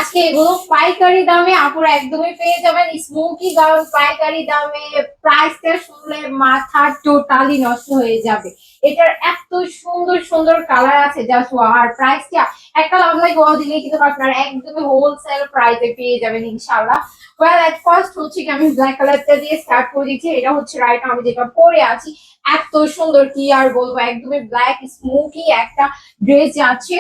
আজকে এগুলো পাইকারি দামে আপুরা একদমই পেয়ে যাবেন। স্মোকি গাউন পাইকারি দামে, প্রাইসটা শুনলে মাথা টোটালি নষ্ট হয়ে যাবে। এটার এত সুন্দর সুন্দর কালার আছে জাস্ট ওয়াও। আর প্রাইসটা একটা লাভ লাইক ওয়াও দিলে কিন্তু আপনারা একদমই হোলসেল প্রাইসে পেয়ে যাবেন ইনশাআল্লাহ। ওয়েল এট ফার্স্ট হচ্ছে কি আমি ব্ল্যাক কালারটা দিয়ে স্টার্ট করে দিচ্ছি। এটা হচ্ছে রাইট আমি যেটা পরে আছি। এত সুন্দর কি আর বলবো, একদমই ব্ল্যাক স্মোকি একটা ড্রেস যাচ্ছে।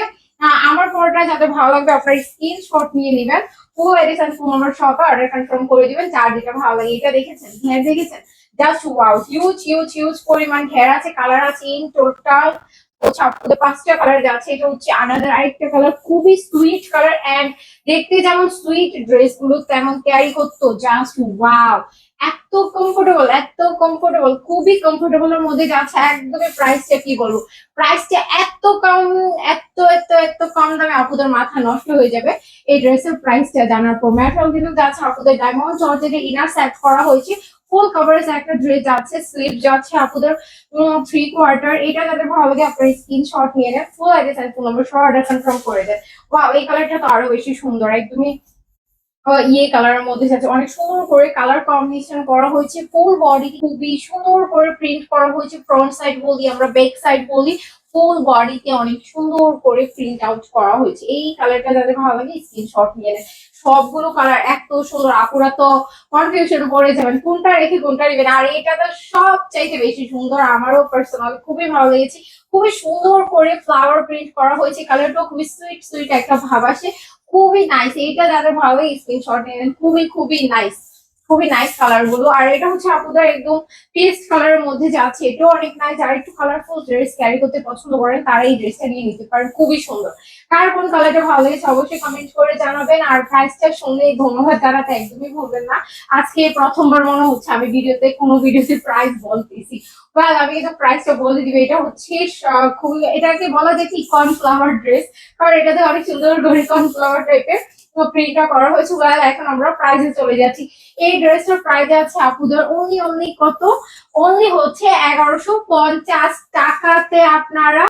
আমার পরটা যাদের ভালো লাগবে আপনারা স্ক্রিনশট নিয়ে নেবেন। পুরো এডিস এন্ড ফোন নাম্বার সহ অর্ডার কনফার্ম করে দিবেন যার যেটা ভালো লাগে। এটা দেখেছেন, হ্যাঁ দেখেছেন, just wow. Huge huge huge পরিমাণ ঘের আছে, কালার আছে ইন টোটাল হচ্ছে আপনাদের 5টা কালার যাচ্ছে। এটা হচ্ছে আনাদার আরেকটা কালার, খুবই সুইট কালার এন্ড দেখতে যেমন সুইট ড্রেস গুলো তেমন ক্যারি করতো জাস্ট ওয়াও। এত কমফোর্টেবল, এত কমফোর্টেবল, খুবই কমফোর্টেবল এর মধ্যে যাচ্ছে। একদমই প্রাইসটা কি বলবো, প্রাইসটা এত কম, এত এত এত কম দামে আপুদের মাথা নষ্ট হয়ে যাবে এই ড্রেসের প্রাইসটা জানার পর। ম্যাটেরিয়াল কিন্তু যাচ্ছে আপুদের ডায়মন্ড জর্জেটের ইনার সেট করা হয়েছে। ফুল কভারেজ একটা ড্রেস যাচ্ছে, স্লিভ যাচ্ছে আপুদের 3/4। এটা যাদের ভালো লাগে আপনার স্ক্রিনশট নিয়ে নেন, ফুল অ্যাড্রেস আর ফোন নম্বর সহ অর্ডার কনফার্ম করে দেন। ওয়াও, এই কালারটা তো আরো বেশি সুন্দর, একদমই ইয়ে কালারের মধ্যে যাচ্ছে। অনেক সুন্দর করে কালার কম্বিনেশন করা হয়েছে। ফুল বডি খুবই সুন্দর করে প্রিন্ট করা হয়েছে। ফ্রন্ট সাইড বলি আমরা, ব্যাক সাইড বলি, ফুল বডিতে অনেক সুন্দর করে প্রিন্ট আউট করা হয়েছে। এই কালারটা যাদের ভালো লাগে স্ক্রিনশট নিয়ে নেন। সবগুলো কালার এত সুন্দর, আপুরা তো কনফিউশন করে যাবেন কোনটা রেখে কোনটা নেবেন। আর এটা তো সব চাইতে বেশি সুন্দর, আমারও পার্সোনাল খুবই ভালো লেগেছে। খুবই সুন্দর করে ফ্লাওয়ার প্রিন্ট করা হয়েছে, কালারটাও খুবই সুইট সুইট একটা ভাব আসে। খুবই নাইস, এইটা যাদের ভালো লাগে স্ক্রিনশট নেবেন। খুবই খুবই নাইস, খুবই নাইস কালার গুলো। আর এটা হচ্ছে আপনাদের একদম পেস্ট কালারের মধ্যে যাচ্ছে, এটাও অনেক নাইস। আর একটু কালারফুল ড্রেস ক্যারি করতে পছন্দ করেন তারা এই ড্রেসটা নিয়ে নিতে পারেন, খুবই সুন্দর। কার কোন কালারটা ভালো লেগেছে অবশ্যই কমেন্ট করে জানাবেন। আর প্রাইসটা শুনলে ধন্যবাদ জানাতে একদমই ভুলবেন না। আজকে প্রথমবার মনে হচ্ছে আমি কোনো ভিডিওতে প্রাইস বলতেছি। আমি কিন্তু প্রাইসটা বলে দিবে। এটা হচ্ছে খুবই, এটাকে বলা যায় কি কর্নফ্লাওয়ার ড্রেস, কারণ এটাতে অনেক সুন্দর করে কর্নফ্লাওয়ার টাইপের প্রিন্টটা করা হয়েছে। এখন আমরা প্রাইসে চলে যাচ্ছি। এই ড্রেসটার প্রাইস আছে আপুদের অনলি অনলি কত, অনলি হচ্ছে 1150 টাকাতে আপনারা